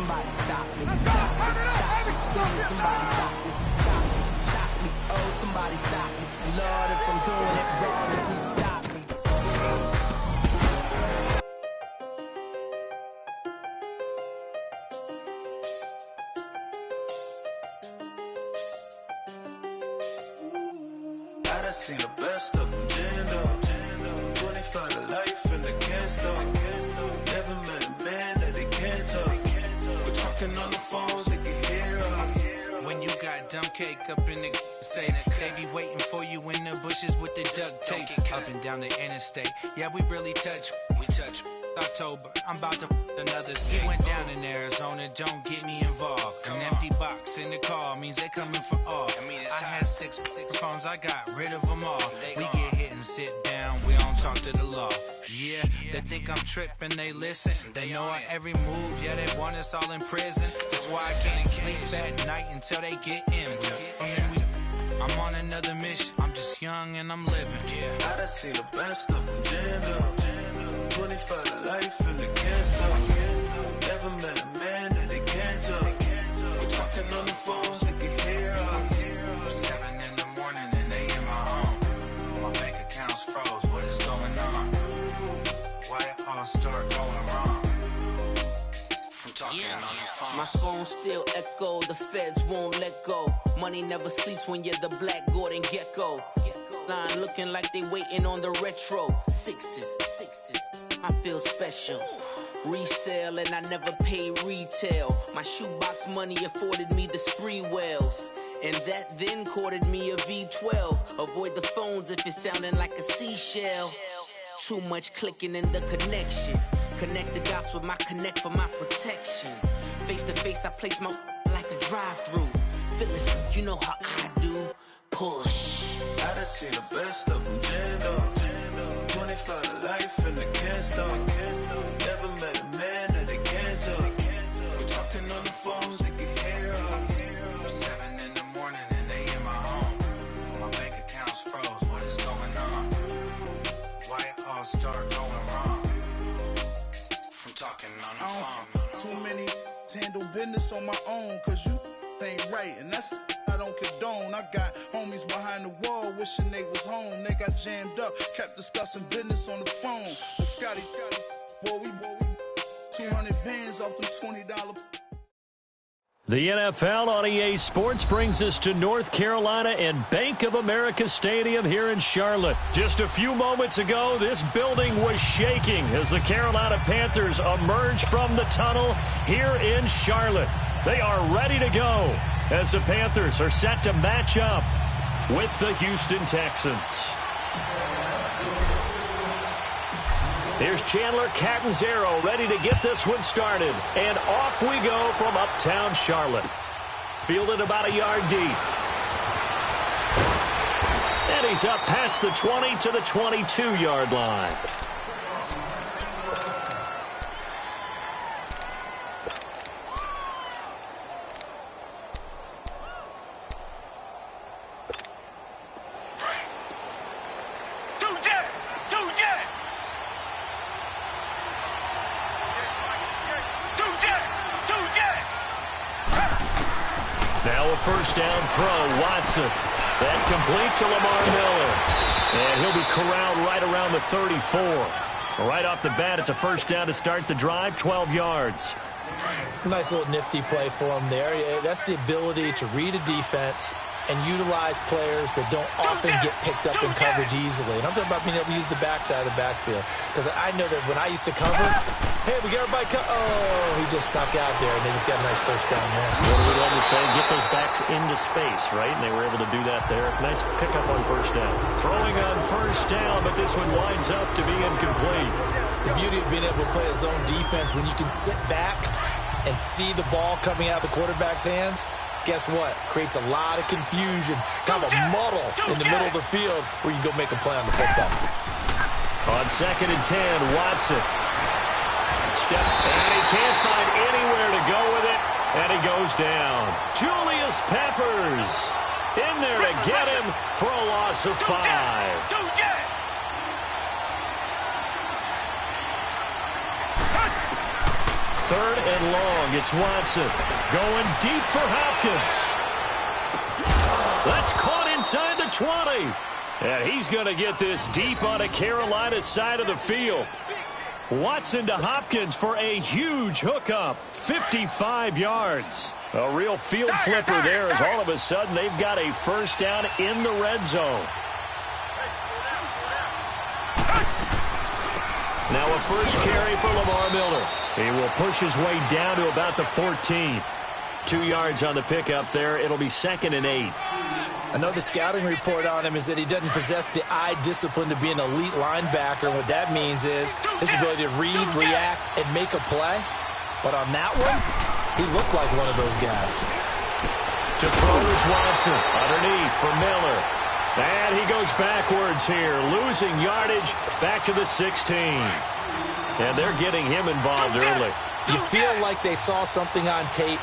somebody stop me. Stop me, stop me. Please, somebody stop me. Stop me, stop me. Oh, somebody stop me. Lord, if I'm doing it wrong, then please stop me. I seen the best of them, jammed up. 25 to life in the can't stop. Never met a man that they can't talk. We're talking on the phones, they can hear us. When you got dumb cake up in the say that they be waiting for you in the bushes with the duct tape. Up and down the interstate, yeah, we really touch. We touch. October, I'm about to another state. Went down in Arizona, don't get me involved. An empty box in the car means they coming for all. I had six phones, I got rid of them all. We get hit and sit down, we don't talk to the law. Yeah, they think I'm tripping, they listen. They know our every move, yeah, they want us all in prison. That's why I can't sleep at night until they get in. I'm on another mission, I'm just young and I'm living. I done seen the best of them, jammed up. 25 to life in the can't stop. Never met a man that they can't talk. We're talking on the phones, they can hear us. 7 in the morning and they in my home. My bank account's froze, what is going on? Why it all start going wrong? From talking on the phone. My phone still echo, the feds won't let go. Money never sleeps when you're the Black Gordon Gecko. Line looking like they waiting on the retro. Sixes, I feel special. Resale and I never pay retail. My shoebox money afforded me the spree wells. And that then courted me a V12. Avoid the phones if it's sounding like a seashell. Too much clicking in the connection. Connect the dots with my connect for my protection. Face to face, I place my like a drive-through. Feeling, you know how I do. Push. I done seen the best of them, jammed up. 25 to life in the can't stop. Never met a man that they can't talk. We're talking on the phones, they can hear us. 7 in the morning and they in my home. My bank account's froze, what is going on? Why it all start going wrong? From talking on the phone. Too many handle business on my own, cause you ain't right, and that's I don't condone. I got homies behind the wall wishing they was home. They got jammed up, kept discussing business on the phone. But Scotty, boy, we 200 bands off them $20. The NFL on EA Sports brings us to North Carolina and Bank of America Stadium here in Charlotte. Just a few moments ago, this building was shaking as the Carolina Panthers emerged from the tunnel here in Charlotte. They are ready to go as the Panthers are set to match up with the Houston Texans. Here's Chandler Catanzaro ready to get this one started. And off we go from uptown Charlotte. Fielded about a yard deep. And he's up past the 20 to the 22-yard line. First down throw, Watson. That complete to Lamar Miller. And he'll be corralled right around the 34. Right off the bat, it's a first down to start the drive, 12 yards. Nice little nifty play for him there. That's the ability to read a defense and utilize players that don't often get picked up in coverage easily. And I'm talking about being able to use the backside of the backfield. Because I know that when I used to cover, hey, we got everybody he just snuck out there, and they just got a nice first down there. What do we love to say? Get those backs into space, right? And they were able to do that there. Nice pickup on first down. Throwing on first down, but this one winds up to be incomplete. The beauty of being able to play a zone defense when you can sit back and see the ball coming out of the quarterback's hands, guess what? Creates a lot of confusion, kind of a muddle in the middle of the field where you can go make a play on the football. On 2nd and 10, Watson. Step, and he can't find anywhere to go with it, and he goes down. Julius Peppers in there to get him for a loss of 5. 3rd and long. It's Watson going deep for Hopkins. That's caught inside the 20. And he's going to get this deep on the Carolina side of the field. Watson to Hopkins for a huge hookup. 55 yards. A real field flipper there as all of a sudden they've got a first down in the red zone. Now a first carry for Lamar Miller. He will push his way down to about the 14. 2 yards on the pickup there. It'll be 2nd and 8. I know the scouting report on him is that he doesn't possess the eye discipline to be an elite linebacker. What that means is his ability to read, react, and make a play. But on that one, he looked like one of those guys. To throw is Watson. Underneath for Miller. And he goes backwards here, losing yardage back to the 16. And they're getting him involved early. You feel like they saw something on tape,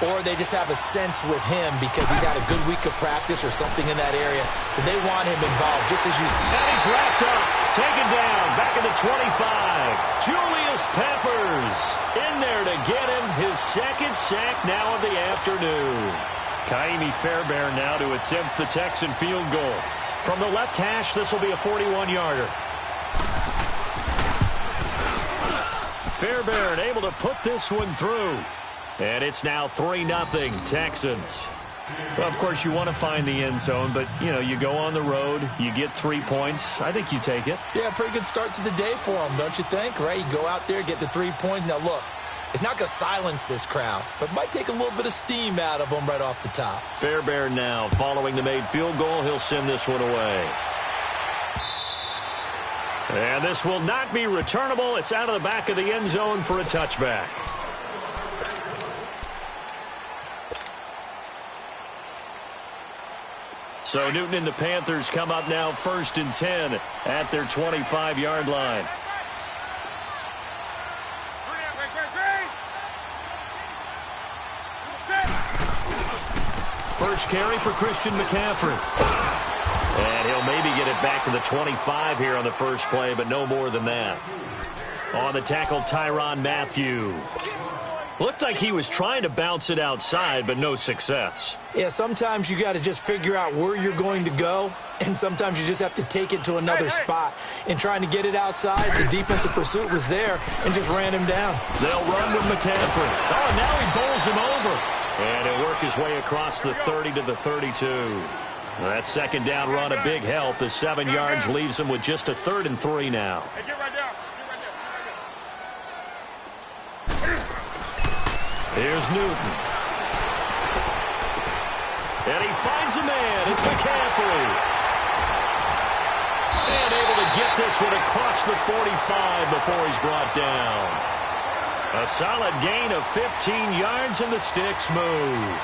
or they just have a sense with him because he's had a good week of practice or something in that area that they want him involved, just as you see. And he's wrapped up, taken down, back at the 25. Julius Peppers in there to get him his 2nd sack now of the afternoon. Kaimi Fairbairn now to attempt the Texan field goal. From the left hash, this will be a 41-yarder. Fairbairn able to put this one through. And it's now 3-0 Texans. Well, of course, you want to find the end zone, but, you know, you go on the road, you get 3 points. I think you take it. Yeah, pretty good start to the day for him, don't you think? Right? You go out there, get the 3 points. Now, look, it's not going to silence this crowd, but it might take a little bit of steam out of them right off the top. Fairbairn now following the made field goal. He'll send this one away. And this will not be returnable. It's out of the back of the end zone for a touchback. So Newton and the Panthers come up now 1st and 10 at their 25-yard line. First carry for Christian McCaffrey. And he'll maybe get it back to the 25 here on the first play, but no more than that. On the tackle, Tyrann Mathieu. Looked like he was trying to bounce it outside, but no success. Yeah, sometimes you got to just figure out where you're going to go, and sometimes you just have to take it to another spot. And trying to get it outside, the defensive pursuit was there and just ran him down. They'll run with McCaffrey. Oh, and now he bowls him over. And he'll work his way across the 30 to the 32. That 2nd down run a big help. The 7 yards leaves him with just a 3rd and 3 now. Here's Newton. And he finds a man. It's McCaffrey. And able to get this one across the 45 before he's brought down. A solid gain of 15 yards, and the sticks move.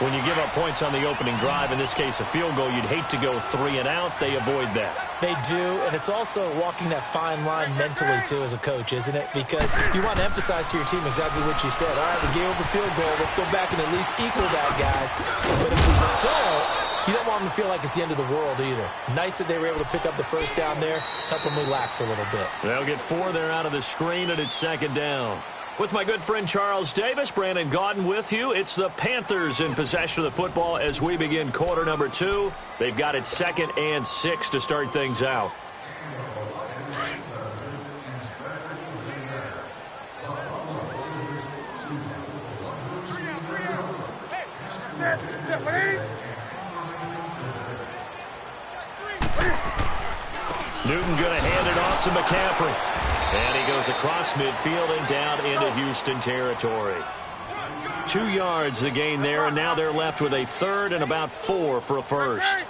When you give up points on the opening drive, in this case a field goal, you'd hate to go 3 and out. They avoid that. They do, and it's also walking that fine line mentally, too, as a coach, isn't it? Because you want to emphasize to your team exactly what you said. All right, we gave up a field goal. Let's go back and at least equal that, guys. But if we don't, you don't want them to feel like it's the end of the world either. Nice that they were able to pick up the first down there, help them relax a little bit. They'll get 4 there out of the screen, and it's 2nd down. With my good friend Charles Davis, Brandon Gaudin with you. It's the Panthers in possession of the football as we begin quarter number 2. They've got it 2nd and 6 to start things out. Newton going to hand it off to McCaffrey. And he goes across midfield and down into Houston territory. 2 yards the gain there, and now they're left with a 3rd and about 4 for a first.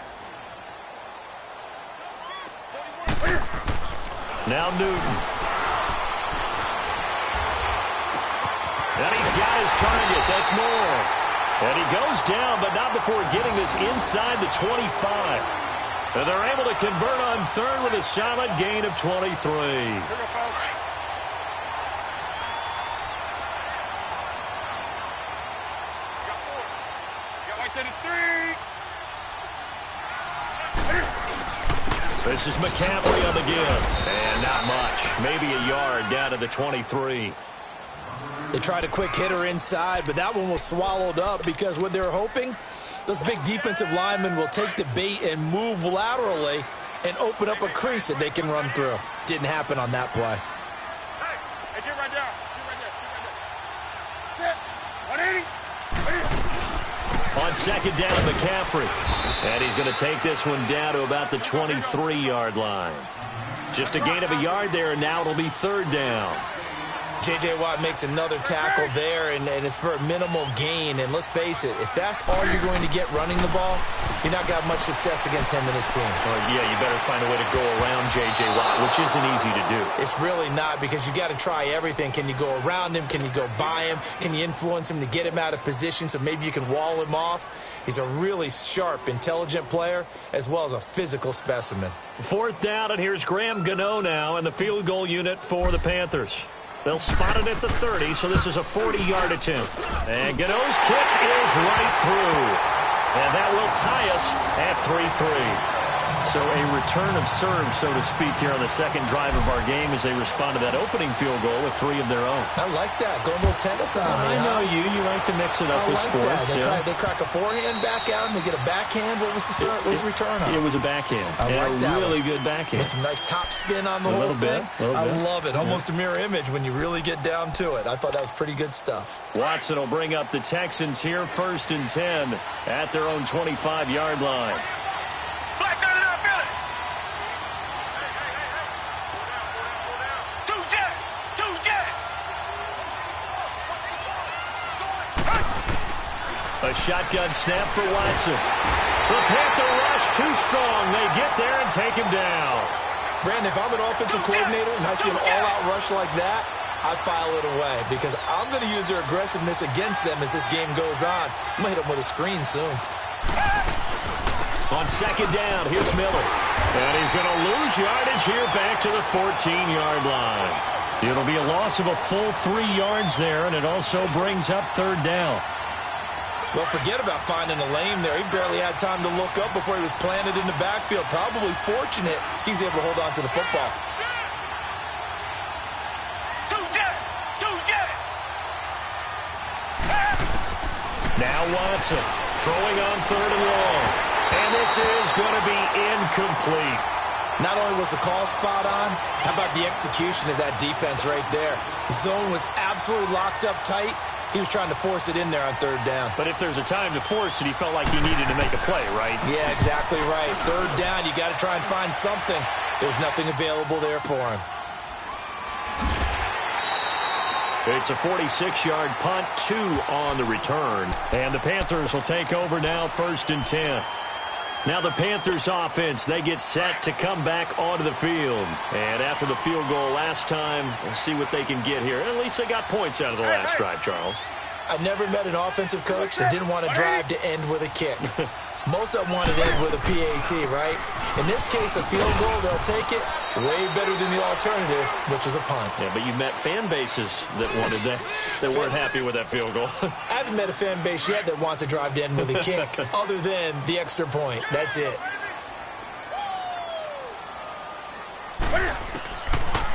Now Newton. And he's got his target. That's more. And he goes down, but not before getting this inside the 25. And they're able to convert on 3rd with a solid gain of 23. This is McCaffrey on the give. And not much. Maybe a yard down to the 23. They tried a quick hitter inside, but that one was swallowed up because what they were hoping, those big defensive linemen will take the bait and move laterally and open up a crease that they can run through. Didn't happen on that play. Hey, get right there. Get right there. Set. 180. On second down, McCaffrey. And he's going to take this one down to about the 23-yard line. Just a gain of a yard there, and now it'll be third down. J.J. Watt makes another tackle there, and it's for a minimal gain. And let's face it, if that's all you're going to get running the ball, you're not going to have much success against him and his team. Yeah, you better find a way to go around J.J. Watt, which isn't easy to do. It's really not, because you got to try everything. Can you go around him? Can you go by him? Can you influence him to get him out of position so maybe you can wall him off? He's a really sharp, intelligent player, as well as a physical specimen. Fourth down, and here's Graham Gano now in the field goal unit for the Panthers. They'll spot it at the 30, so this is a 40-yard attempt. And Gano's kick is right through. And that will tie us at 3-3. So a return of serve, so to speak, here on the second drive of our game as they respond to that opening field goal with 3 of their own. I like that. Going a little tennis on me. I know you. You like to mix it up with sports. They crack a forehand back out and they get a backhand. What was the return on? It was a backhand. I like that. Really good backhand. With some nice top spin on the whole thing. I love it. Almost a mirror image when you really get down to it. I thought that was pretty good stuff. Watson will bring up the Texans here, 1st and 10 at their own 25-yard line. A shotgun snap for Watson. The Panther rush too strong. They get there and take him down. Brandon, if I'm an offensive coordinator and I see an all-out rush like that, I file it away because I'm going to use their aggressiveness against them as this game goes on. I'm going to hit them with a screen soon. On second down, here's Miller. And he's going to lose yardage here back to the 14-yard line. It'll be a loss of a full 3 yards there, and it also brings up third down. Well, forget about finding a lane there. He barely had time to look up before he was planted in the backfield. Probably fortunate he was able to hold on to the football. Now Watson throwing on third and long. And this is going to be incomplete. Not only was the call spot on, how about the execution of that defense right there? The zone was absolutely locked up tight. He was trying to force it in there on third down. But if there's a time to force it, he felt like he needed to make a play, right? Yeah, exactly right. Third down, you got to try and find something. There's nothing available there for him. It's a 46-yard punt, 2 on the return. And the Panthers will take over now, 1st and 10. Now the Panthers offense, they get set to come back onto the field. And after the field goal last time, we'll see what they can get here. At least they got points out of the last drive, Charles. I never met an offensive coach that didn't want to drive to end with a kick. Most of them want to end with a PAT, right? In this case, a field goal, they'll take it. Way better than the alternative, which is a punt. Yeah, but you met fan bases that wanted that, that weren't happy with that field goal. I haven't met a fan base yet that wants to drive to end with a kick, other than the extra point. That's it.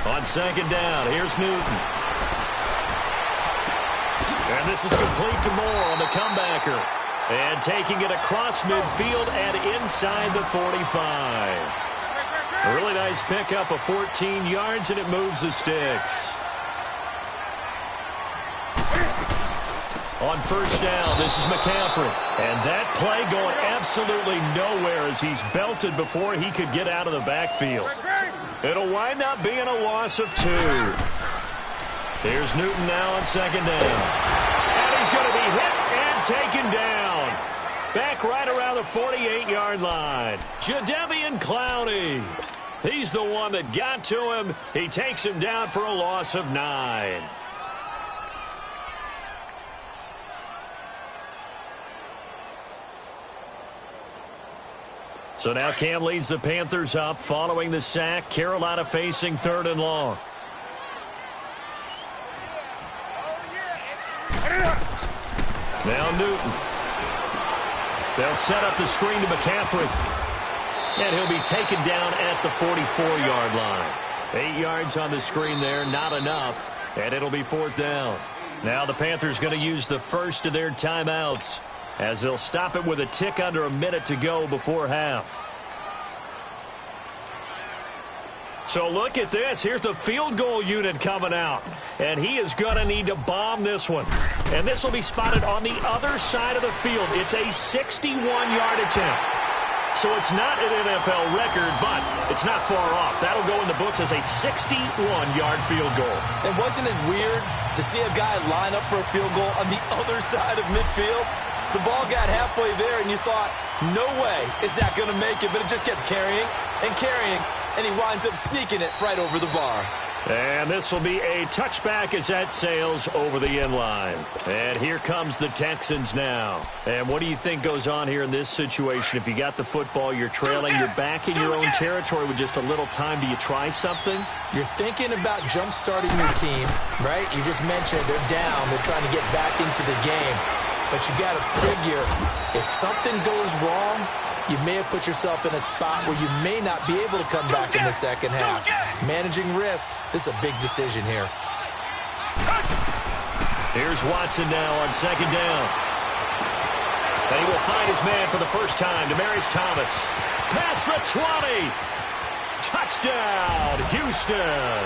On second down, here's Newton. And this is complete to Moore on the comebacker. And taking it across midfield and inside the 45. A really nice pickup of 14 yards, and it moves the sticks. On first down, this is McCaffrey. And that play going absolutely nowhere as he's belted before he could get out of the backfield. It'll wind up being a loss of 2. Here's Newton now on second down. And he's going to be hit and taken down. Back right around the 48-yard line. Jadeveon Clowney. He's the one that got to him. He takes him down for a loss of 9. So now Cam leads the Panthers up following the sack. Carolina facing third and long. Now Newton. They'll set up the screen to McCaffrey. And he'll be taken down at the 44-yard line. 8 yards on the screen there, not enough. And it'll be 4th down. Now the Panthers going to use the first of their timeouts as they'll stop it with a tick under a minute to go before half. So look at this. Here's the field goal unit coming out. And he is going to need to bomb this one. And this will be spotted on the other side of the field. It's a 61-yard attempt. So it's not an NFL record, but it's not far off. That'll go in the books as a 61-yard field goal. And wasn't it weird to see a guy line up for a field goal on the other side of midfield? The ball got halfway there, and you thought, no way is that going to make it. But it just kept carrying and carrying, and he winds up sneaking it right over the bar. And this will be a touchback as that sails over the end line. And here comes the Texans now. And what do you think goes on here in this situation? If you got the football, you're trailing, you're back in your own territory with just a little time. Do you try something? You're thinking about jump-starting your team, right? You just mentioned they're down. They're trying to get back into the game. But you got to figure, if something goes wrong, you may have put yourself in a spot where you may not be able to come back in the second half. Managing risk, this is a big decision here. Here's Watson now on 2nd down. And he will find his man for the first time, Demaryius Thomas. Past the 20. Touchdown, Houston.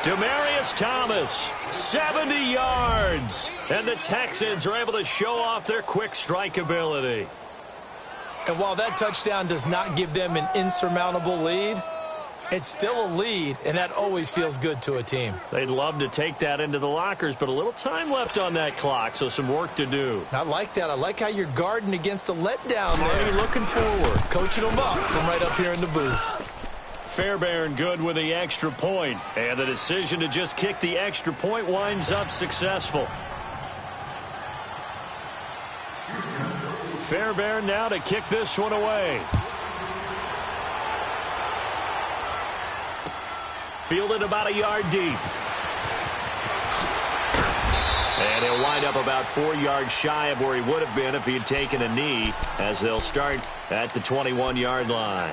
Demaryius Thomas, 70 yards. And the Texans are able to show off their quick strike ability. And while that touchdown does not give them an insurmountable lead, it's still a lead, and that always feels good to a team. They'd love to take that into the lockers, but a little time left on that clock, so some work to do. I like that. I like how you're guarding against a letdown there. Already looking forward. Coaching them up from right up here in the booth. Fairbairn good with the extra point, and the decision to just kick the extra point winds up successful. Fairbairn now to kick this one away. Fielded about a yard deep. And he'll wind up about 4 yards shy of where he would have been if he had taken a knee, as they'll start at the 21-yard line.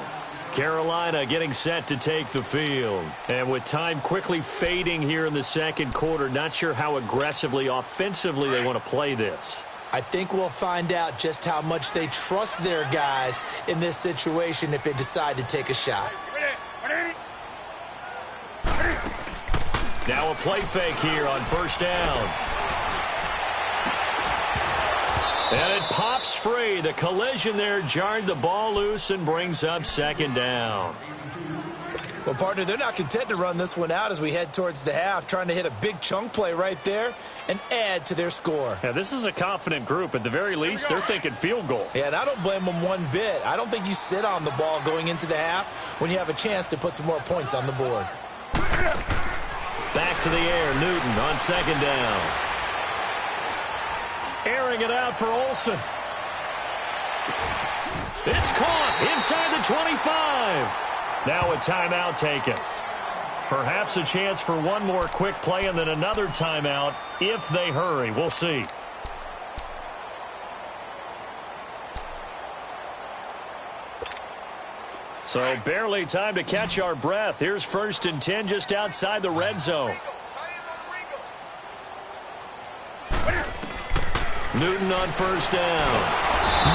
Carolina getting set to take the field. And with time quickly fading here in the second quarter, not sure how aggressively, offensively they want to play this. I think we'll find out just how much they trust their guys in this situation if they decide to take a shot. Now a play fake here on 1st down. And it pops free. The collision there jarred the ball loose and brings up 2nd down. Well, partner, they're not content to run this one out as we head towards the half, trying to hit a big chunk play right there and add to their score. Yeah, this is a confident group. At the very least, they're thinking field goal. Yeah, and I don't blame them one bit. I don't think you sit on the ball going into the half when you have a chance to put some more points on the board. Back to the air, Newton on 2nd down. Airing it out for Olsen. It's caught inside the 25. Now a timeout taken. Perhaps a chance for one more quick play and then another timeout if they hurry. We'll see. So barely time to catch our breath. Here's 1st and 10 just outside the red zone. Newton on 1st down.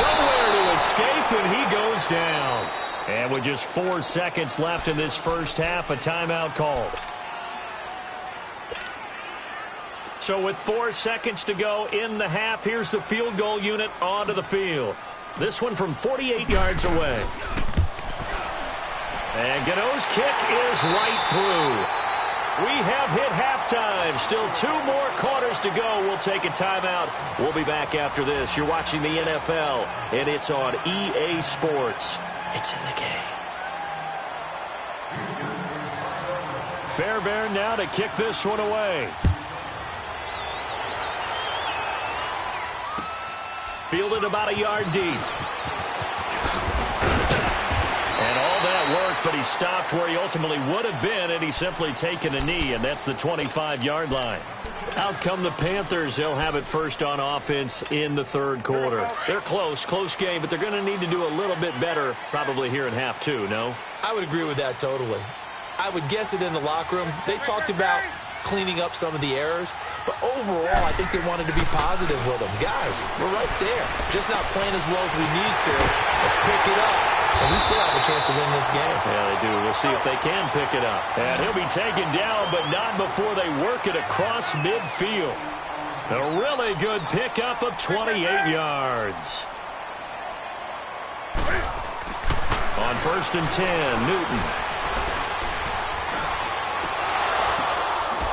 Nowhere to escape, and he goes down. And with just 4 seconds left in this first half, a timeout called. So with 4 seconds to go in the half, here's the field goal unit onto the field. This one from 48 yards away. And Gano's kick is right through. We have hit halftime. Still 2 more quarters to go. We'll take a timeout. We'll be back after this. You're watching the NFL, and it's on EA Sports. It's in the game. Fairbairn now to kick this one away. Fielded about a yard deep. And all that worked, but he stopped where he ultimately would have been, and he's simply taken a knee, and that's the 25-yard line. Out come the Panthers. They'll have it first on offense in the third quarter. They're close game, but they're going to need to do a little bit better probably here in half 2, no? I would agree with that totally. I would guess it in the locker room. They talked about cleaning up some of the errors. But overall, I think they wanted to be positive with them. Guys, we're right there. Just not playing as well as we need to. Let's pick it up. And we still have a chance to win this game. Yeah, they do. We'll see if they can pick it up. And he'll be taken down, but not before they work it across midfield. A really good pickup of 28 yards. On 1st and 10, Newton.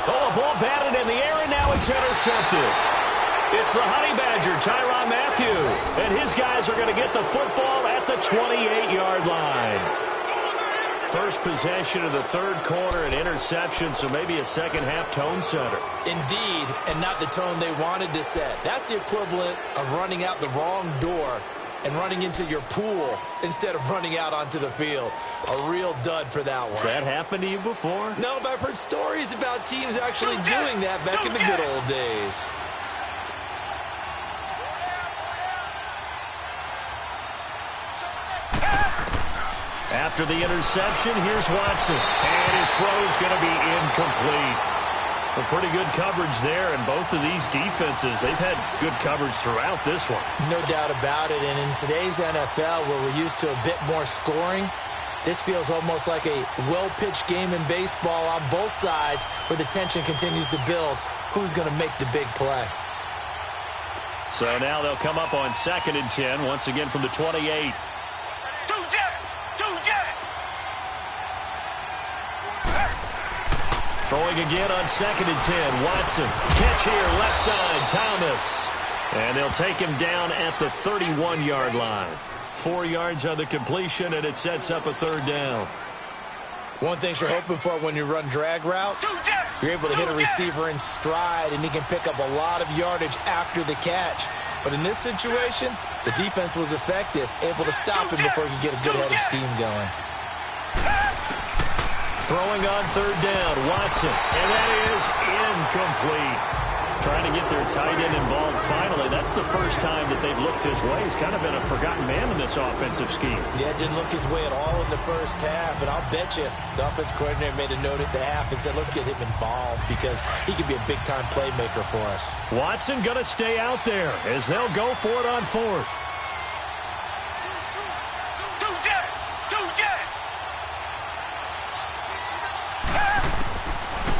Oh, a ball batted in the air, and now it's intercepted. It's the Honey Badger, Tyrann Mathieu. And his guys are going to get the football at the 28-yard line. First possession of the third quarter, an interception, so maybe a second-half tone setter. Indeed, and not the tone they wanted to set. That's the equivalent of running out the wrong door and running into your pool instead of running out onto the field. A real dud for that one. Has that happened to you before? No, but I've heard stories about teams actually doing that back in the good old days. After the interception, here's Watson. And his throw is going to be incomplete. A pretty good coverage there, and both of these defenses, they've had good coverage throughout this one. No doubt about it, and in today's NFL, where we're used to a bit more scoring, this feels almost like a well-pitched game in baseball on both sides where the tension continues to build. Who's going to make the big play? So now they'll come up on 2nd and 10, once again from the 28. Throwing again on 2nd and 10. Watson. Catch here, left side, Thomas. And they'll take him down at the 31-yard line. 4 yards on the completion, and it sets up a third down. One thing you're hoping for when you run drag routes, you're able to hit a receiver in stride, and he can pick up a lot of yardage after the catch. But in this situation, the defense was effective, able to stop him before he could get a good head of steam going. Throwing on third down, Watson, and that is incomplete. Trying to get their tight end involved finally. That's the first time that they've looked his way. He's kind of been a forgotten man in this offensive scheme. Yeah, it didn't look his way at all in the first half, and I'll bet you the offense coordinator made a note at the half and said, let's get him involved because he could be a big-time playmaker for us. Watson going to stay out there as they'll go for it on 4th.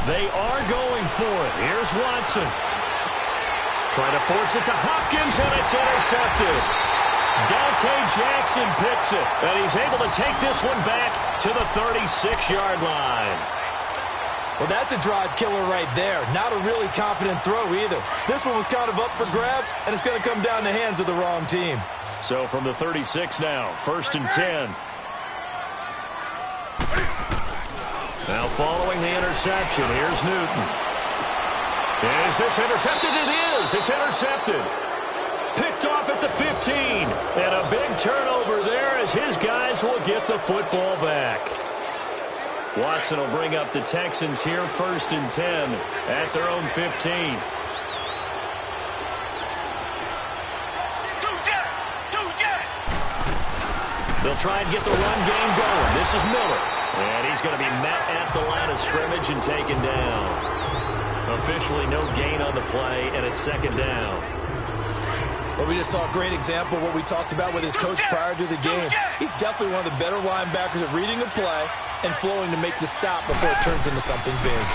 They are going for it. Here's Watson. Trying to force it to Hopkins, and it's intercepted. Dante Jackson picks it, and he's able to take this one back to the 36-yard line. Well, that's a drive killer right there. Not a really confident throw either. This one was kind of up for grabs, and it's going to come down the hands of the wrong team. So from the 36 now, 1st and 10. Now following the interception, here's Newton. Is this intercepted? It is. It's intercepted. Picked off at the 15. And a big turnover there as his guys will get the football back. Watson will bring up the Texans here, 1st and 10 at their own 15. They'll try and get the run game going. This is Miller. And he's going to be met at the line of scrimmage and taken down. Officially no gain on the play, and it's 2nd down. Well, we just saw a great example of what we talked about with his coach prior to the game. He's definitely one of the better linebackers at reading a play and flowing to make the stop before it turns into something big.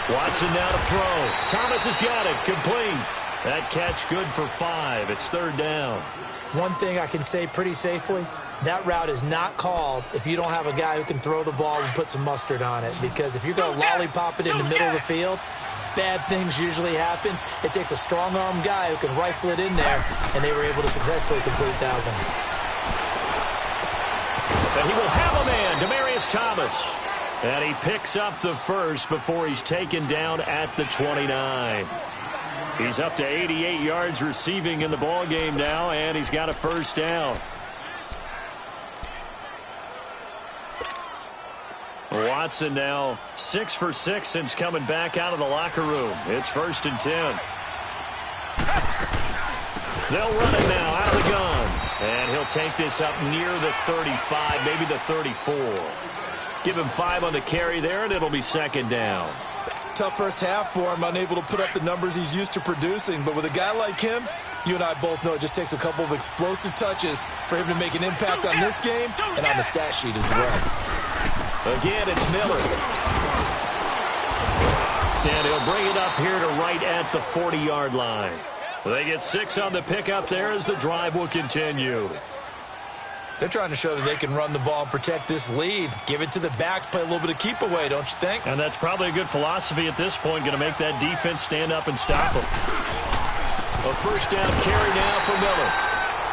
Watson now to throw. Thomas has got it. Complete. That catch good for 5. It's 3rd down. One thing I can say pretty safely, that route is not called if you don't have a guy who can throw the ball and put some mustard on it. Because if you're going to lollipop it in the middle of the field, bad things usually happen. It takes a strong-arm guy who can rifle it in there, and they were able to successfully complete that one. And he will have a man, Demaryius Thomas. And he picks up the first before he's taken down at the 29. He's up to 88 yards receiving in the ballgame now, and he's got a 1st down. Watson now 6 for 6 since coming back out of the locker room. It's 1st and 10. They'll run it now out of the gun. And he'll take this up near the 35, maybe the 34. Give him 5 on the carry there, and it'll be 2nd down. Tough first half for him, unable to put up the numbers he's used to producing. But with a guy like him, you and I both know it just takes a couple of explosive touches for him to make an impact on this game and on the stat sheet as well. Again, it's Miller. And he'll bring it up here to right at the 40-yard line. They get 6 on the pickup there as the drive will continue. They're trying to show that they can run the ball and protect this lead. Give it to the backs, play a little bit of keep away, don't you think? And that's probably a good philosophy at this point, going to make that defense stand up and stop them. A first down carry now for Miller.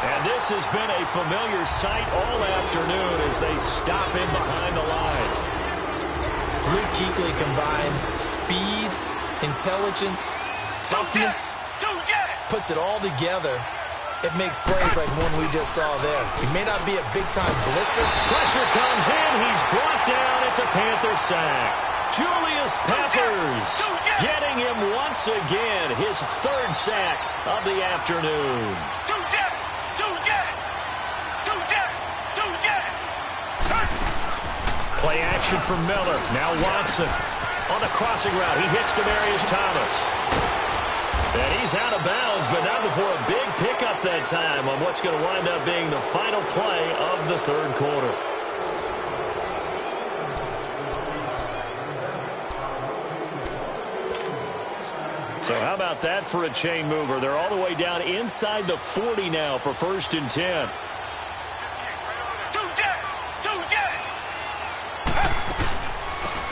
And this has been a familiar sight all afternoon as they stop him behind the line. Luke Kuechly combines speed, intelligence, toughness, puts it all together. It makes plays like one we just saw there. He may not be a big-time blitzer. Pressure comes in. He's brought down. It's a Panther sack. Julius Peppers getting him once again. His 3rd sack of the afternoon. Play action from Miller. Now Watson on the crossing route. He hits Demaryius Thomas. And he's out of bounds, but not before a big pickup that time on what's going to wind up being the final play of the 3rd quarter. So how about that for a chain mover? They're all the way down inside the 40 now for 1st and 10.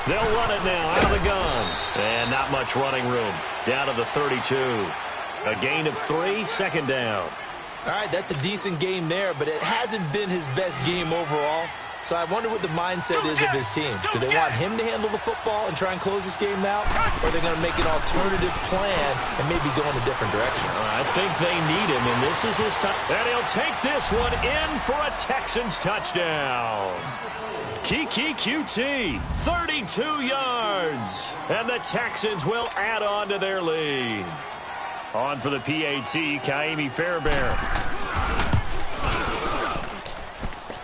They'll run it now out of the gun. And not much running room. Down to the 32. A gain of 3, 2nd down. All right, that's a decent game there, but it hasn't been his best game overall. So I wonder what the mindset is of his team. Do they want him to handle the football and try and close this game out? Or are they going to make an alternative plan and maybe go in a different direction? I think they need him, and this is his time. And he'll take this one in for a Texans touchdown. Keke QT, 32 yards. And the Texans will add on to their lead. On for the PAT, Kaimi Fairbairn.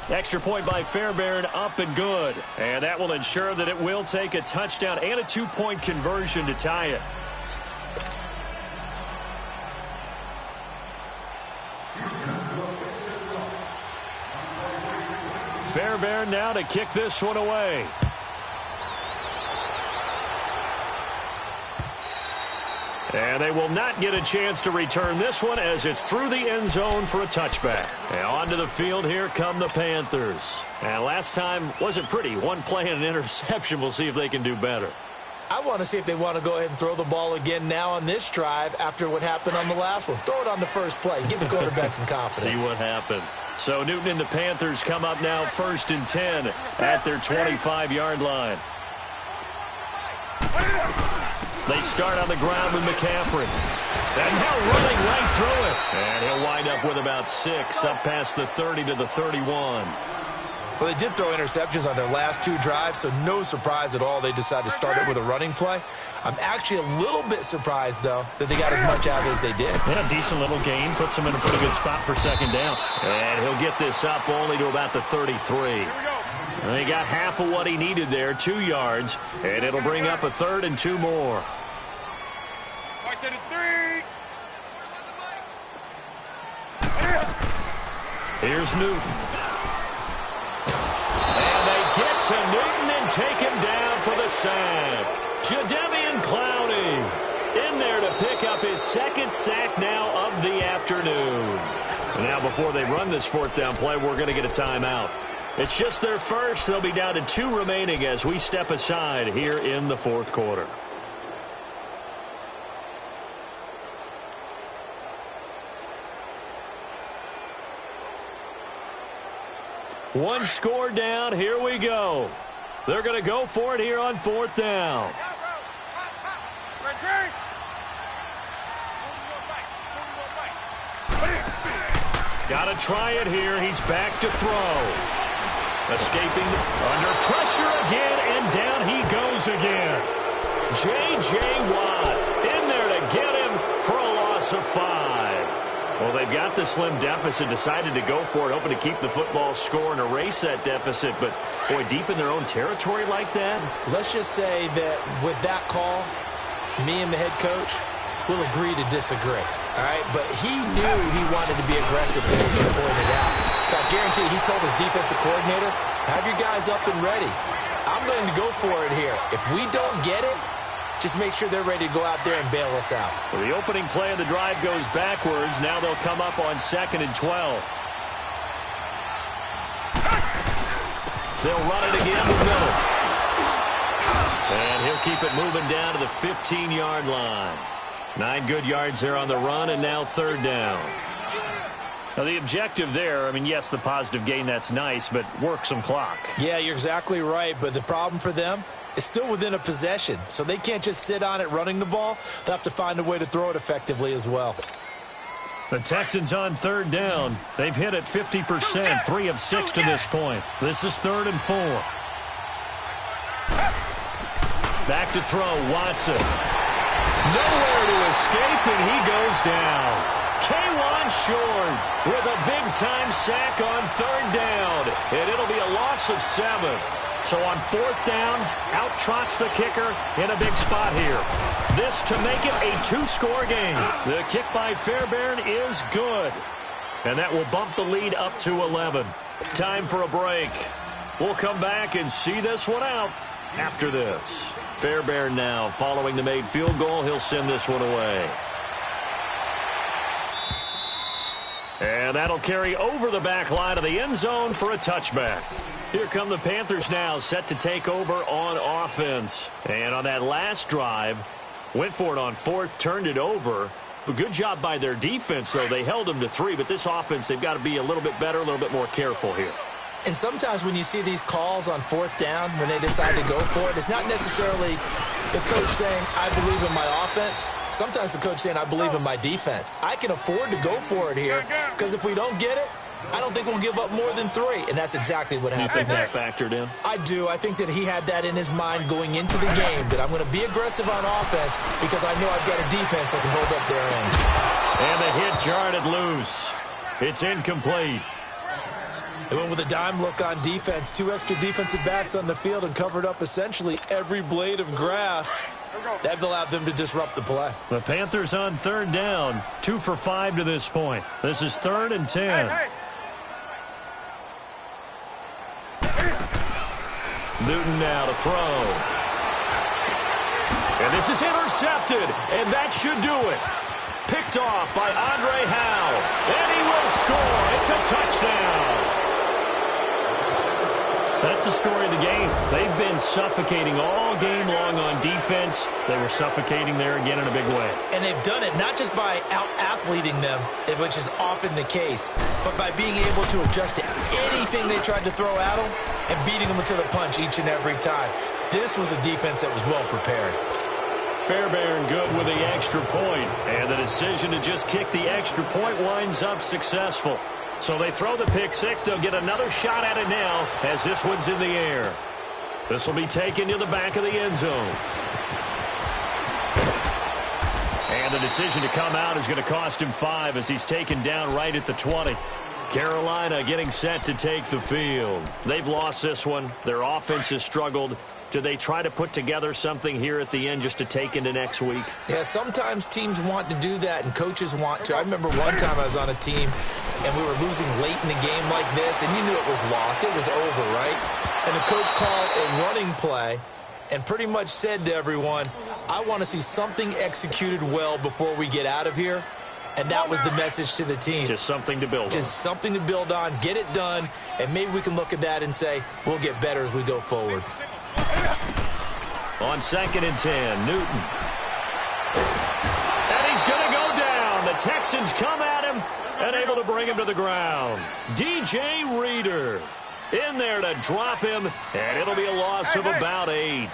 Extra point by Fairbairn, up and good. And that will ensure that it will take a touchdown and a 2-point conversion to tie it. Fairbairn now to kick this one away. And they will not get a chance to return this one as it's through the end zone for a touchback. And onto the field, here come the Panthers. And last time wasn't pretty. One play and an interception. We'll see if they can do better. I want to see if they want to go ahead and throw the ball again now on this drive after what happened on the last one. Throw it on the first play. Give the quarterback some confidence. See what happens. So Newton and the Panthers come up now 1st and 10 at their 25-yard line. They start on the ground with McCaffrey. And now running right through it. And he'll wind up with about 6 up past the 30 to the 31. Well, they did throw interceptions on their last 2 drives, so no surprise at all they decided to start it with a running play. I'm actually a little bit surprised, though, that they got as much out as they did. Yeah, decent little gain. Puts him in a pretty good spot for 2nd down. And he'll get this up only to about the 33. And he got half of what he needed there, 2 yards. And it'll bring up a 3rd and 2 more. Here's Newton. And they get to Newton and take him down for the sack. Jadeveon Clowney in there to pick up his 2nd sack now of the afternoon. Now before they run this 4th down play, we're going to get a timeout. It's just their first. They'll be down to 2 remaining as we step aside here in the 4th quarter. One score down. Here we go. They're going to go for it here on 4th down. Got to try it here. He's back to throw. Escaping under pressure again, and down he goes again. J.J. Watt in there to get him for a loss of 5. Well, they've got the slim deficit, decided to go for it, hoping to keep the football score and erase that deficit. But, boy, deep in their own territory like that? Let's just say that with that call, me and the head coach will agree to disagree. All right? But he knew he wanted to be aggressive, as you pointed out. So I guarantee he told his defensive coordinator, have your guys up and ready. I'm going to go for it here. If we don't get it, just make sure they're ready to go out there and bail us out. Well, the opening play of the drive goes backwards. Now they'll come up on 2nd and 12. They'll run it again with Miller. And he'll keep it moving down to the 15-yard line. 9 good yards there on the run, and now 3rd down. Now, the objective there, I mean, yes, the positive gain, that's nice, but work some clock. Yeah, you're exactly right, but the problem for them is still within a possession, so they can't just sit on it running the ball. They'll have to find a way to throw it effectively as well. The Texans on 3rd down. They've hit it 50%, 3 of 6 to this point. This is 3rd and 4. Back to throw, Watson. Nowhere to escape, and he goes down. K'Wan Short with a big-time sack on 3rd down, and it'll be a loss of 7. So on 4th down, out trots the kicker in a big spot here. This to make it a 2-score game. The kick by Fairbairn is good, and that will bump the lead up to 11. Time for a break. We'll come back and see this one out after this. Fairbairn now following the made field goal. He'll send this one away. And that'll carry over the back line of the end zone for a touchback. Here come the Panthers now, set to take over on offense. And on that last drive, went for it on 4th, turned it over. But good job by their defense, though. They held them to 3, but this offense, they've got to be a little bit better, a little bit more careful here. And sometimes when you see these calls on 4th down, when they decide to go for it, it's not necessarily the coach saying, I believe in my offense. Sometimes the coach saying, I believe in my defense. I can afford to go for it here because if we don't get it, I don't think we'll give up more than 3. And that's exactly what happened there. You think that factored in? I do. I think that he had that in his mind going into the game, that I'm going to be aggressive on offense because I know I've got a defense that can hold up their end. And the hit jarred it loose. It's incomplete. They went with a dime look on defense. 2 extra defensive backs on the field and covered up essentially every blade of grass. That allowed them to disrupt the play. The Panthers on 3rd down. 2 for 5 to this point. This is 3rd and 10. Newton now to throw. And this is intercepted. And that should do it. Picked off by Andre Howe. And he will score. It's a touchdown. That's the story of the game. They've been suffocating all game long on defense. They were suffocating there again in a big way. And they've done it not just by out-athleting them, which is often the case, but by being able to adjust to anything they tried to throw at them and beating them to the punch each and every time. This was a defense that was well prepared. Fairbairn good with the extra point, and the decision to just kick the extra point winds up successful. So they throw the pick 6. They'll get another shot at it now as this one's in the air. This will be taken to the back of the end zone. And the decision to come out is going to cost him 5 as he's taken down right at the 20. Carolina getting set to take the field. They've lost this one. Their offense has struggled. Do they try to put together something here at the end just to take into next week? Yeah, sometimes teams want to do that and coaches want to. I remember one time I was on a team and we were losing late in the game like this, and you knew it was lost. It was over, right? And the coach called a running play and pretty much said to everyone, I want to see something executed well before we get out of here. And that was the message to the team. Just something to build on. Just something to build on, get it done, and maybe we can look at that and say, we'll get better as we go forward. On 2nd and 10, Newton. And he's going to go down. The Texans come at him and able to bring him to the ground. DJ Reader in there to drop him, and it'll be a loss of about 8.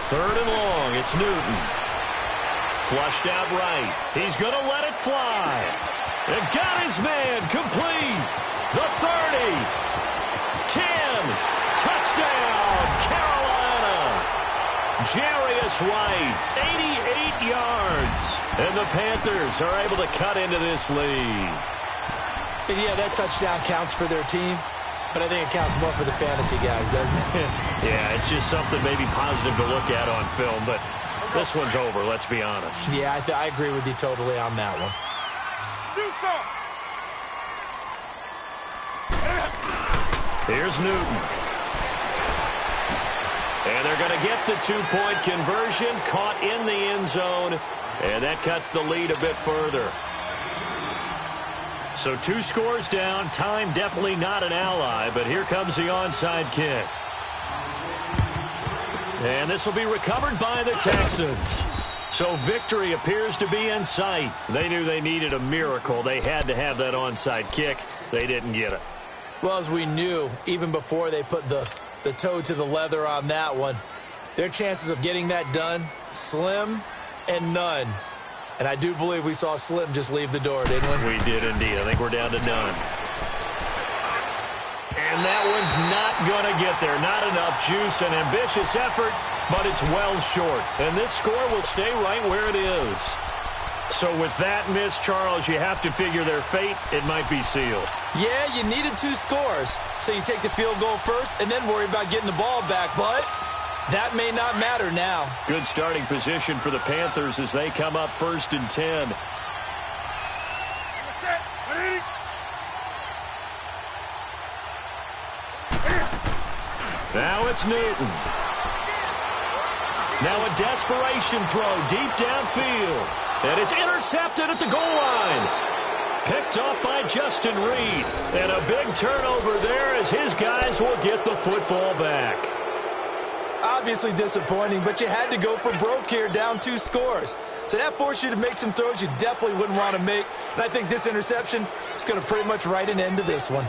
3rd and long, it's Newton. Flushed out right. He's going to let it fly. And got his man complete. The 30. 10. Touchdown, Carolina. Jarius White, 88 yards. And the Panthers are able to cut into this lead. And yeah, that touchdown counts for their team, but I think it counts more for the fantasy guys, doesn't it? Yeah, it's just something maybe positive to look at on film, but this one's over, let's be honest. Yeah, I agree with you totally on that one. Here's Newton. And they're going to get the two-point conversion, caught in the end zone, and that cuts the lead a bit further. So 2 scores down, time definitely not an ally, but here comes the onside kick. And this will be recovered by the Texans. So victory appears to be in sight. They knew they needed a miracle. They had to have that onside kick. They didn't get it. Well, as we knew, even before they put the toe to the leather on that one, their chances of getting that done, slim and none. And I do believe we saw Slim just leave the door, didn't we? We did indeed. I think we're down to none. And that one's not going to get there. Not enough juice. An ambitious effort, but it's well short. And this score will stay right where it is. So with that miss, Charles, you have to figure their fate. It might be sealed. Yeah, you needed 2 scores. So you take the field goal first and then worry about getting the ball back. But that may not matter now. Good starting position for the Panthers as they come up 1st and 10. Now it's Newton. Now a desperation throw deep downfield. And it's intercepted at the goal line. Picked up by Justin Reed. And a big turnover there as his guys will get the football back. Obviously disappointing, but you had to go for broke here, down 2 scores. So that forced you to make some throws you definitely wouldn't want to make. And I think this interception is going to pretty much write an end to this one.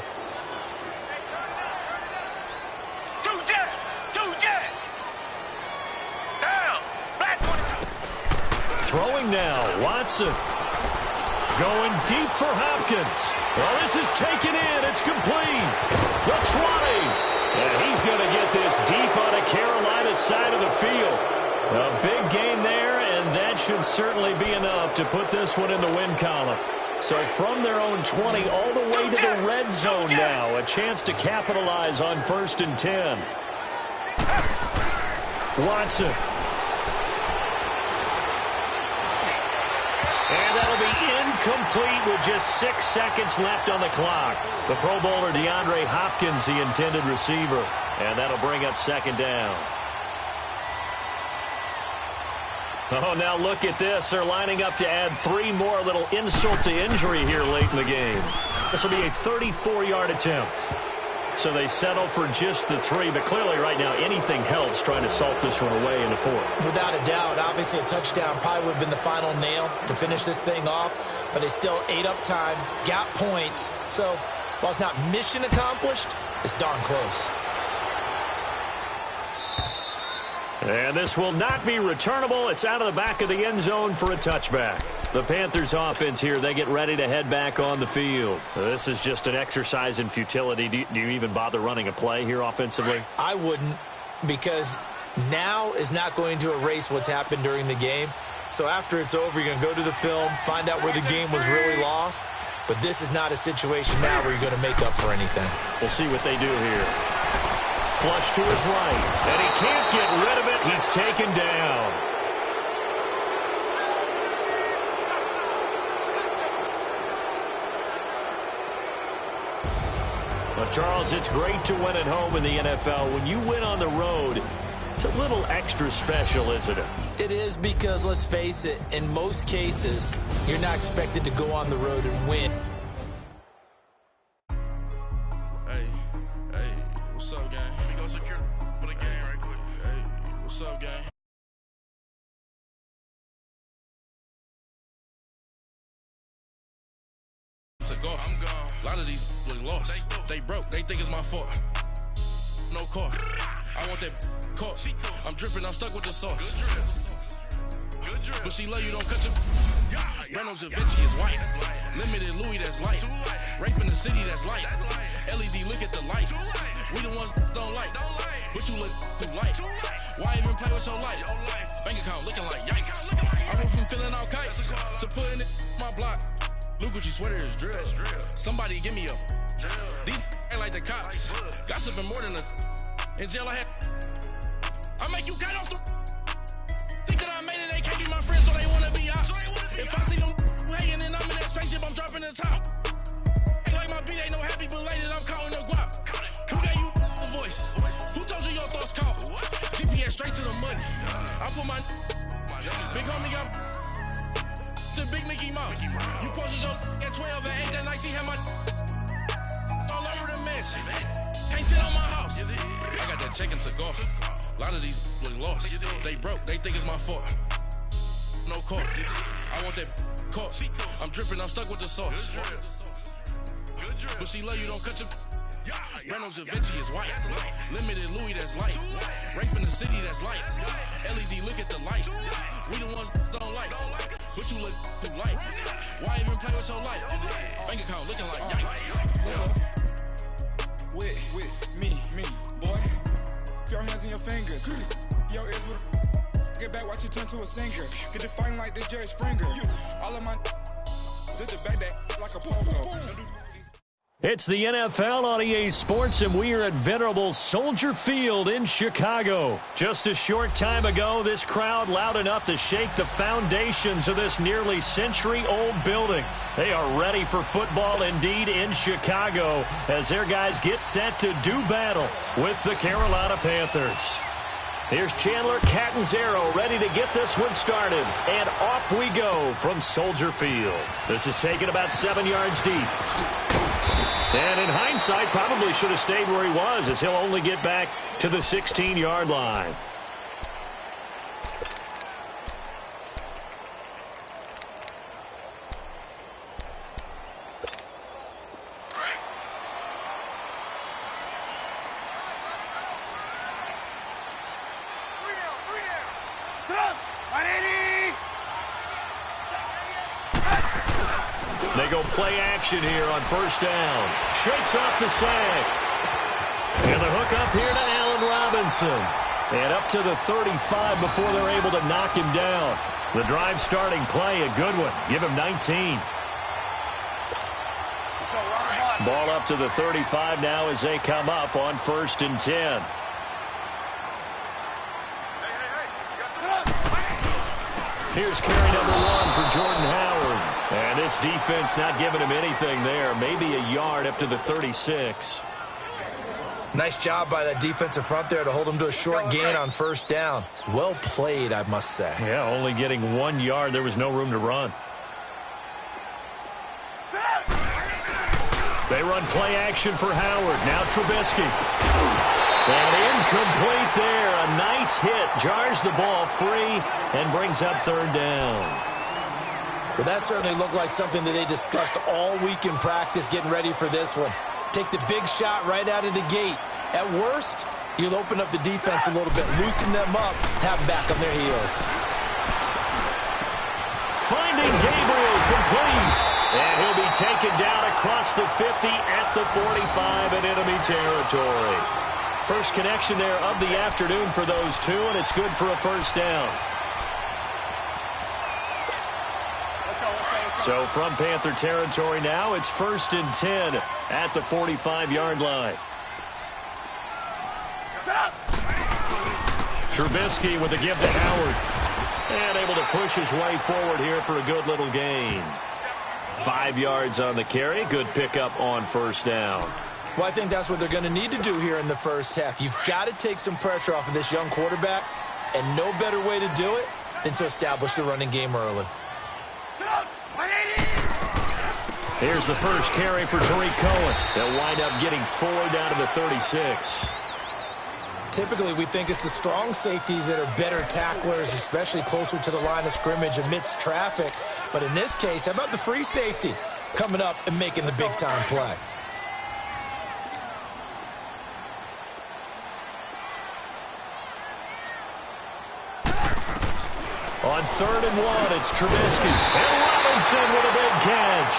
Throwing now, Watson. Going deep for Hopkins. Well, this is taken in. It's complete. The 20. And he's going to get this deep on a Carolina side of the field. A big gain there, and that should certainly be enough to put this one in the win column. So from their own 20 all the way to the red zone now. A chance to capitalize on 1st and 10. Watson. And that'll be incomplete with just 6 seconds left on the clock. The Pro Bowler DeAndre Hopkins, the intended receiver. And that'll bring up 2nd down. Oh, now look at this. They're lining up to add 3 more, little insult to injury here late in the game. This will be a 34-yard attempt. So they settle for just the 3, but clearly right now anything helps trying to salt this one away in the 4th. Without a doubt, obviously a touchdown probably would have been the final nail to finish this thing off, but they still ate up time, got points. So while it's not mission accomplished, it's darn close. And this will not be returnable. It's out of the back of the end zone for a touchback. The Panthers offense here, they get ready to head back on the field. This is just an exercise in futility. Do you even bother running a play here offensively? I wouldn't, because now is not going to erase what's happened during the game. So after it's over, you're going to go to the film, find out where the game was really lost. But this is not a situation now where you're going to make up for anything. We'll see what they do here. Flush to his right, and he can't get rid of it. He's taken down. Well, Charles, it's great to win at home in the NFL. When you win on the road, it's a little extra special, isn't it? It is, because, let's face it, in most cases, you're not expected to go on the road and win. What's up, gang? Let me go secure for the game right quick. Hey, what's up, gang? To go. I'm gone. A lot of these look lost. They broke. They think it's my fault. No car. I want that car. I'm dripping. I'm stuck with the sauce. Good drip. But she love you. Don't cut your. Reynolds Da Vinci is white. Limited Louis, that's light. Rape in the city, that's light. LED, look at the light. We the ones don't like. But you look too light. Why even play with your life? Bank account looking like yikes. I went from feeling all kites to putting it in my block. Blue Gucci sweater is drill. Somebody give me a. These ain't like the cops. Gossiping more than a. In jail I had. I make you cut off the. Think that I made it, they can't be my friends, so they wanna be ops. If I see them hating and I'm in that spaceship, I'm dropping the top. Ain't like my beat ain't no happy belated, I'm counting the guap. Who gave you the voice? Who told you your thoughts count? GPS straight to the money. I put my big homie got the big Mickey Mouse. You posted your at 12 and 8 that night, she had my all over the mansion. Can't sit on my house. I got that check and took off. A lot of these look lost. They broke, they think it's my fault. No court. I want that caught. I'm dripping, I'm stuck with the sauce. But she love you, don't cut your. Reynolds Da Vinci is white. Limited Louis, that's light. Rape in the city, that's light. LED, look at the light. We the ones don't like. But you look too light. Why even play with your life? Bank account looking like yikes. With me, boy. Your hands in your fingers. Yo, ears with get back, watch you turn to a singer. Get to fighting like this Jerry Springer. All of my zip the back that like a pogo. It's the NFL on EA Sports, and we are at venerable Soldier Field in Chicago. Just a short time ago, this crowd loud enough to shake the foundations of this nearly century-old building. They are ready for football indeed in Chicago as their guys get set to do battle with the Carolina Panthers. Here's Chandler Catanzaro ready to get this one started. And off we go from Soldier Field. This is taken about 7 yards deep. And in hindsight, probably should have stayed where he was as he'll only get back to the 16-yard line. They go play action here on first down. Shakes off the sack. And the hook up here to Allen Robinson. And up to the 35 before they're able to knock him down. The drive starting play, a good one. Give him 19. Ball up to the 35 now as they come up on 1st and 10. Here's carry number 1 for Jordan Howard. And this defense not giving him anything there. Maybe a yard up to the 36. Nice job by that defensive front there to hold him to a short gain on first down. Well played, I must say. Yeah, only getting 1 yard. There was no room to run. They run play action for Howard. Now Trubisky. And incomplete there. A nice hit. Jars the ball free and brings up 3rd down. Well, that certainly looked like something that they discussed all week in practice getting ready for this one. Take the big shot right out of the gate. At worst, you'll open up the defense a little bit, loosen them up, have them back on their heels. Finding Gabriel complete. And he'll be taken down across the 50 at the 45 in enemy territory. First connection there of the afternoon for those two, and it's good for a first down. So from Panther territory now, it's 1st and 10 at the 45-yard line. Trubisky with a give to Howard. And able to push his way forward here for a good little gain. 5 yards on the carry. Good pickup on first down. Well, I think that's what they're going to need to do here in the first half. You've got to take some pressure off of this young quarterback, and no better way to do it than to establish the running game early. Here's the first carry for Tariq Cohen. They'll wind up getting 4 down to the 36. Typically, we think it's the strong safeties that are better tacklers, especially closer to the line of scrimmage amidst traffic. But in this case, how about the free safety coming up and making the big-time play? On 3rd and 1, it's Trubisky. And Robinson with a big catch.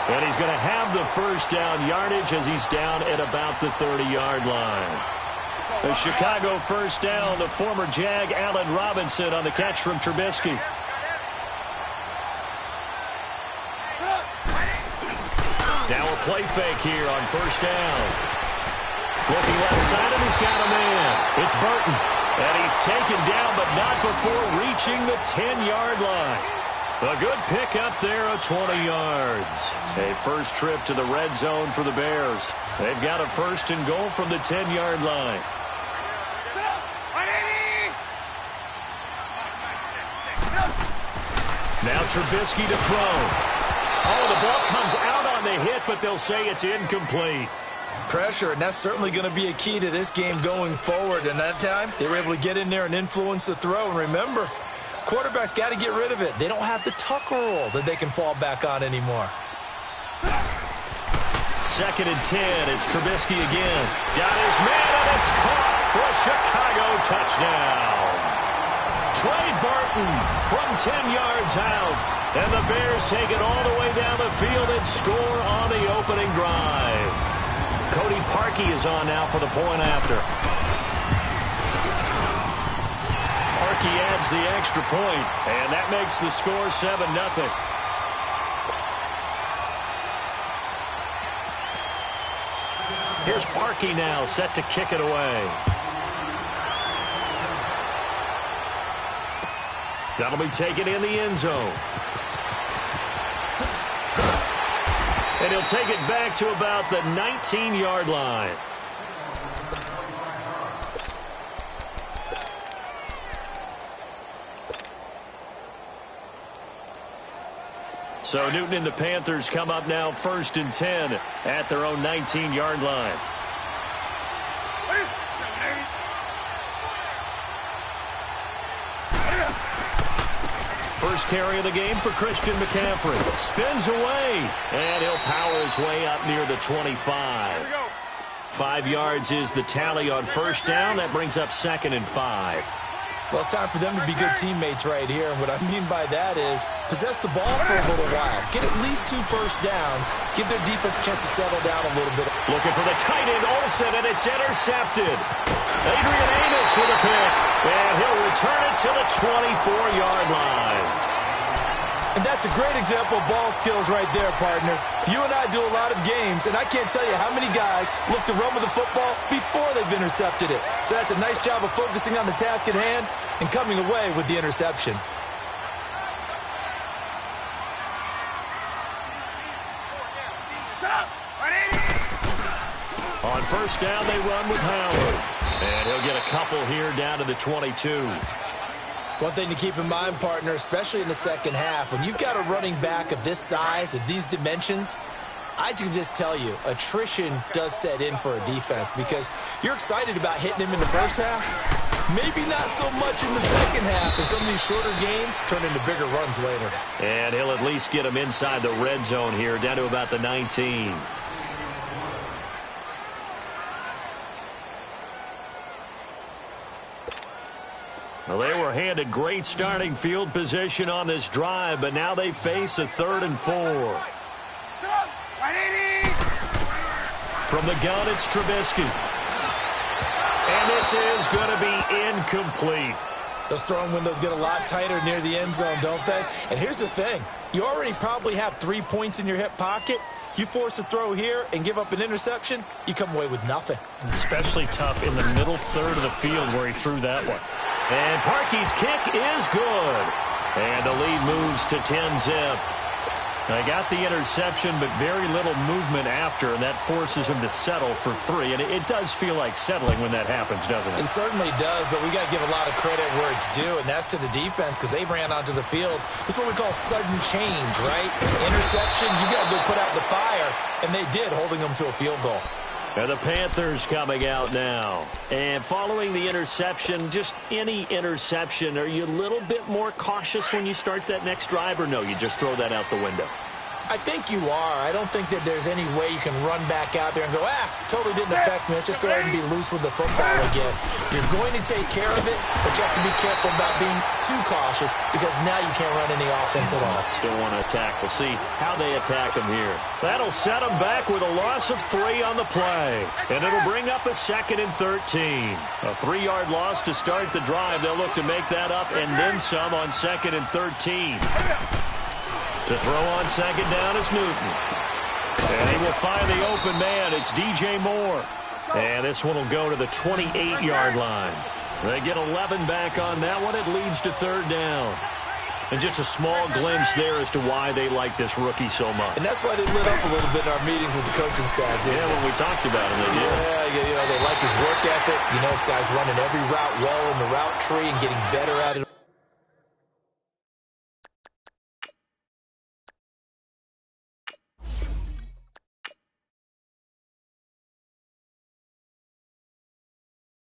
And he's going to have the first down yardage as he's down at about the 30-yard line. The Chicago first down to former Jag Allen Robinson on the catch from Trubisky. Now a play fake here on first down. Looking left side, and he's got a man. It's Burton. And he's taken down, but not before reaching the 10-yard line. A good pick up there at 20 yards. A first trip to the red zone for the Bears. They've got a first and goal from the 10-yard line. Now Trubisky to throw. Oh, the ball comes out on the hit, but they'll say it's incomplete. Pressure, and that's certainly going to be a key to this game going forward. And that time, they were able to get in there and influence the throw. And remember, quarterbacks got to get rid of it. They don't have the Tucker rule that they can fall back on anymore. Second and 10. It's Trubisky again. Got his man, and it's caught for a Chicago touchdown. Trey Burton from 10 yards out. And the Bears take it all the way down the field and score on the opening drive. Cody Parkey is on now for the point after. Parkey adds the extra point, and that makes the score 7-0. Here's Parkey now, set to kick it away. That'll be taken in the end zone. And he'll take it back to about the 19-yard line. So Newton and the Panthers come up now first and 10 at their own 19-yard line. First carry of the game for Christian McCaffrey. Spins away, and he'll power his way up near the 25. 5 yards is the tally on first down. That brings up 2nd and 5. Well, it's time for them to be good teammates right here. And what I mean by that is possess the ball for a little while. Get at least 2 first downs. Give their defense a chance to settle down a little bit. Looking for the tight end, Olsen, and it's intercepted. Adrian Amos with a pick. And he'll return it to the 24-yard line. And that's a great example of ball skills right there, partner. You and I do a lot of games, and I can't tell you how many guys look to run with the football before they've intercepted it. So that's a nice job of focusing on the task at hand and coming away with the interception. On first down, they run with Howard. And he'll get a couple here down to the 22. One thing to keep in mind, partner, especially in the second half, when you've got a running back of this size, of these dimensions, I can just tell you, attrition does set in for a defense because you're excited about hitting him in the first half, maybe not so much in the second half, and some of these shorter gains turn into bigger runs later. And he'll at least get him inside the red zone here, down to about the 19. Well, they were handed great starting field position on this drive, but now they face a 3rd and 4. From the gun, it's Trubisky. And this is going to be incomplete. Those throwing windows get a lot tighter near the end zone, don't they? And here's the thing. You already probably have 3 points in your hip pocket. You force a throw here and give up an interception, you come away with nothing. Especially tough in the middle third of the field where he threw that one. And Parkey's kick is good. And the lead moves to 10-zip. They got the interception, but very little movement after, and that forces him to settle for 3. And it does feel like settling when that happens, doesn't it? It certainly does, but we got to give a lot of credit where it's due, and that's to the defense because they ran onto the field. It's what we call sudden change, right? Interception, you got to go put out the fire, and they did, holding them to a field goal. And the Panthers coming out now. And following the interception, just any interception, are you a little bit more cautious when you start that next drive, or no, you just throw that out the window? I think you are. I don't think that there's any way you can run back out there and go, totally didn't affect me. Let's just go ahead and be loose with the football again. You're going to take care of it, but you have to be careful about being too cautious because now you can't run any offense at all. Still want to attack. We'll see how they attack him here. That'll set them back with a loss of 3 on the play. And it'll bring up a 2nd and 13. A 3-yard loss to start the drive. They'll look to make that up and then some on 2nd and 13. To throw on 2nd down is Newton. And he will find the open man. It's DJ Moore. And this one will go to the 28-yard line. They get 11 back on that one. It leads to 3rd down. And just a small glimpse there as to why they like this rookie so much. And that's why they lit up a little bit in our meetings with the coaching staff. Yeah, when we talked about him, they did. Yeah, they like his work ethic. This guy's running every route well in the route tree and getting better at it